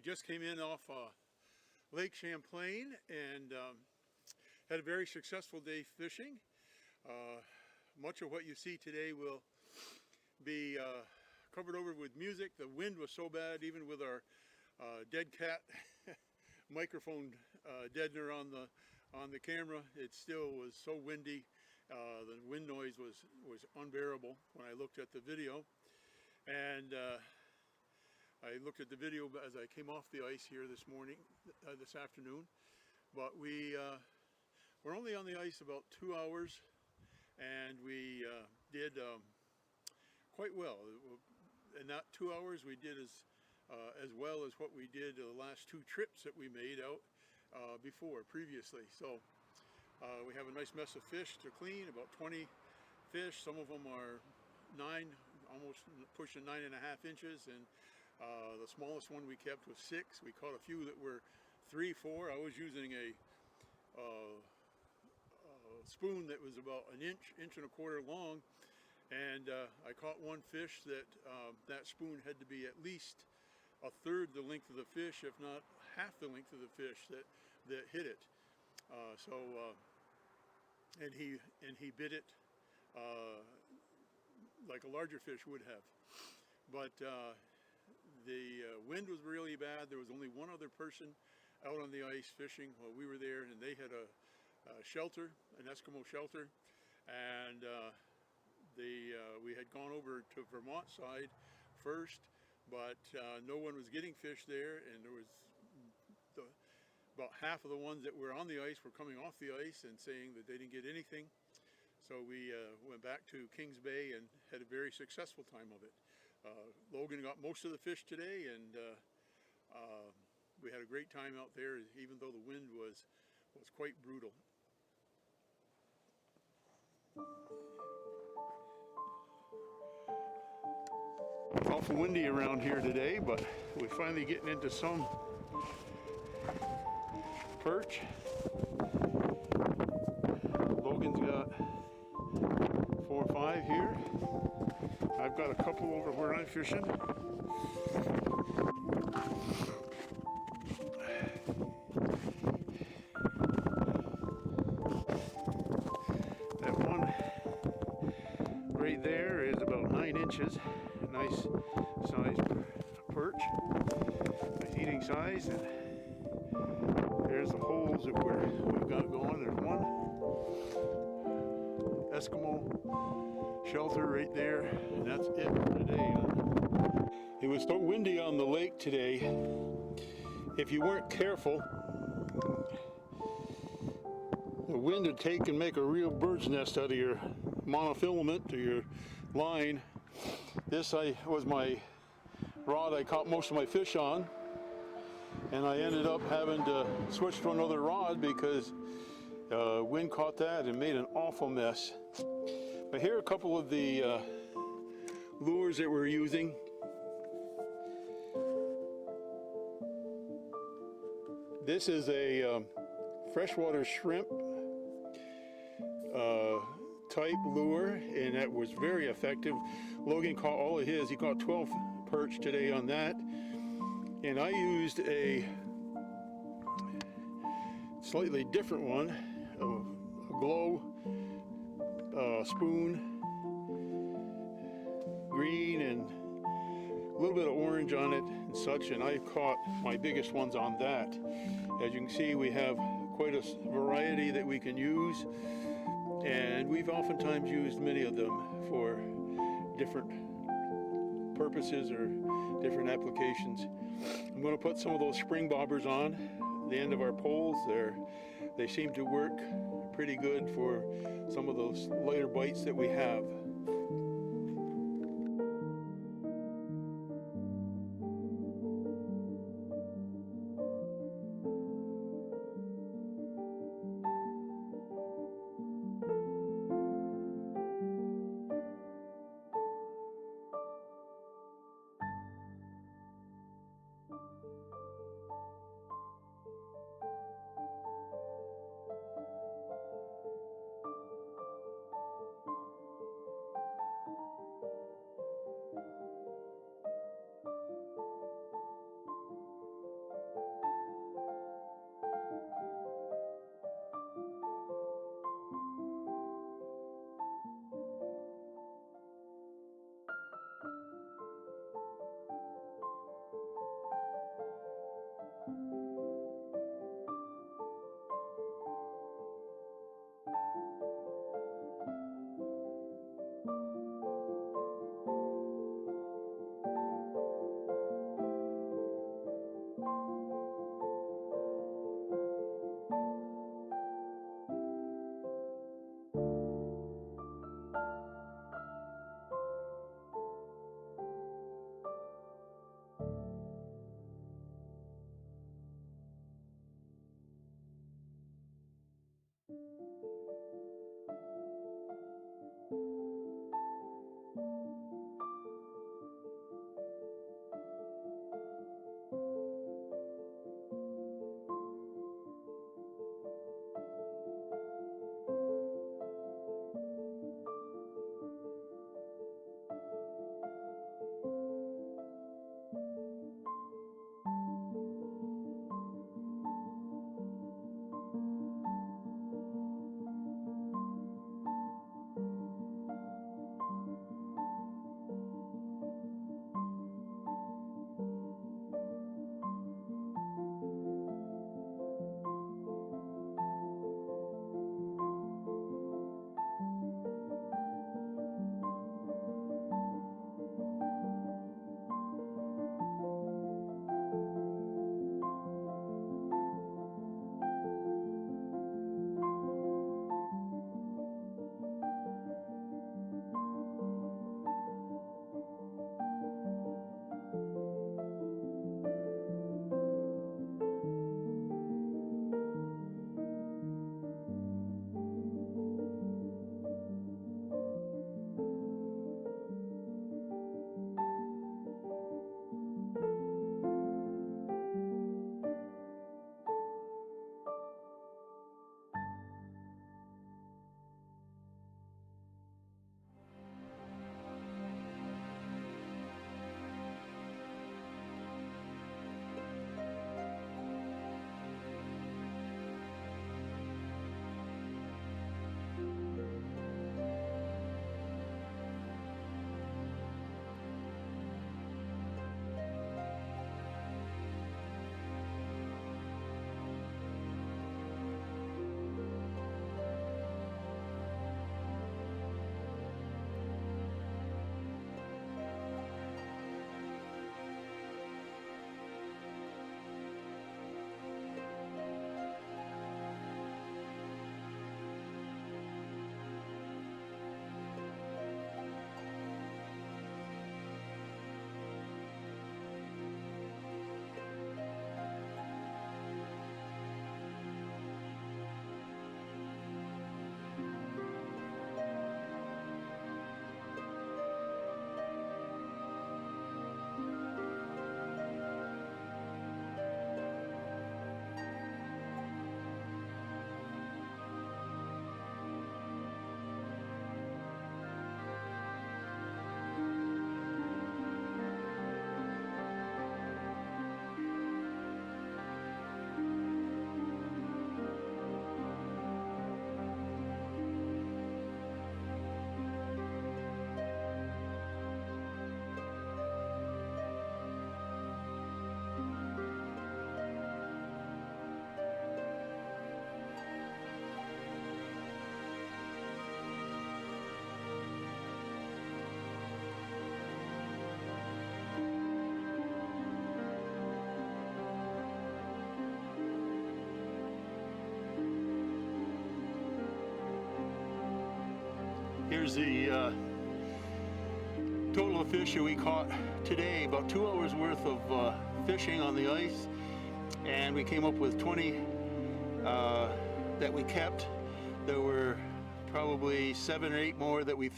just came in off Lake Champlain and had a very successful day fishing. Much of what you see today will be covered over with music. The wind was so bad, even with our dead cat microphone deadener on the camera, it still was so windy. The wind noise was unbearable when I looked at the video. And I looked at the video as I came off the ice here this afternoon. But we're only on the ice about 2 hours, and we did quite well. In that 2 hours, we did as well as what we did the last 2 trips that we made out previously. So we have a nice mess of fish to clean, about 20 fish. Some of them are 9, almost pushing 9.5 inches, and the smallest one we kept was 6. We caught a few that were 3, 4. I was using a spoon that was about an inch and a quarter long, and I caught one fish that that spoon had to be at least a third the length of the fish, if not half the length of the fish that hit it. And he bit it like a larger fish would have. But the wind was really bad. There was only one other person out on the ice fishing while we were there, and they had a shelter, an Eskimo shelter, and we had gone over to Vermont side first, but no one was getting fish there, and there was about half of the ones that were on the ice were coming off the ice and saying that they didn't get anything. So we went back to Kings Bay and had a very successful time of it. Logan got most of the fish today, and we had a great time out there, even though the wind was quite brutal. It's awful windy around here today, but we're finally getting into some perch. Logan's got 4 or 5 here. I've got a couple over where I'm fishing. That one right there is about 9 inches. Nice size perch. Nice eating size. And there's the holes that we've got going. There's one Eskimo shelter right there, and that's it for today. It was so windy on the lake today. If you weren't careful, the wind would take and make a real bird's nest out of your monofilament or your line. This was my rod I caught most of my fish on, and I ended up having to switch to another rod because wind caught that and made an awful mess. But here are a couple of the lures that we're using. This is a freshwater shrimp type lure, and that was very effective. Logan caught all of his. He caught 12 perch today on that, and I used a slightly different one, a glow spoon, green and a little bit of orange on it and such, and I caught my biggest ones on that. As you can see, we have quite a variety that we can use, and we've oftentimes used many of them for different purposes or different applications. I'm going to put some of those spring bobbers on the end of our poles. They seem to work pretty good for some of those lighter bites that we have. Here's the total of fish that we caught today. About 2 hours worth of fishing on the ice, and we came up with 20 that we kept. There were probably 7 or 8 more that we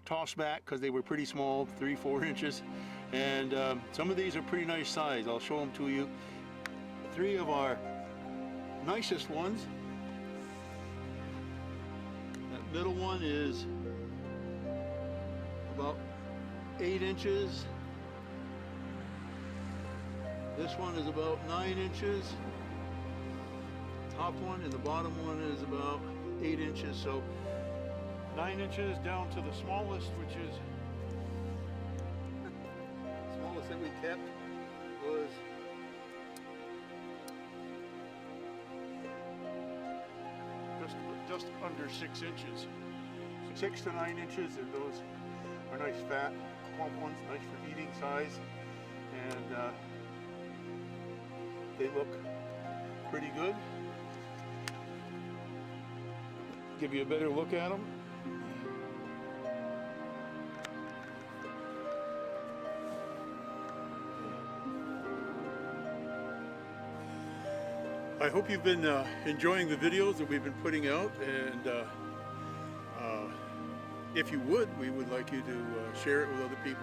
tossed back because they were pretty small, 3-4 inches, and some of these are pretty nice size. I'll show them to you. 3 of our nicest ones. That middle one is about 8 inches. This one is about 9 inches. Top one and the bottom one is about 8 inches. So 9 inches down to the smallest, which is the smallest that we kept was just under 6 inches. 6 to 9 inches, and those are nice fat plump ones, nice for eating size, and they look pretty good. Give you a better look at them. I hope you've been enjoying the videos that we've been putting out, and if you would, we would like you to share it with other people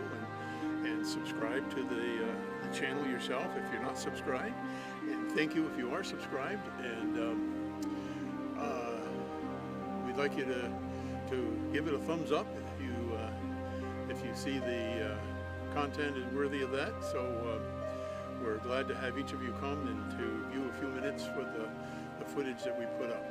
and subscribe to the channel yourself if you're not subscribed. And thank you if you are subscribed, and we'd like you to give it a thumbs up if you see the content is worthy of that. So we're glad to have each of you come and to view a few minutes for the footage that we put up.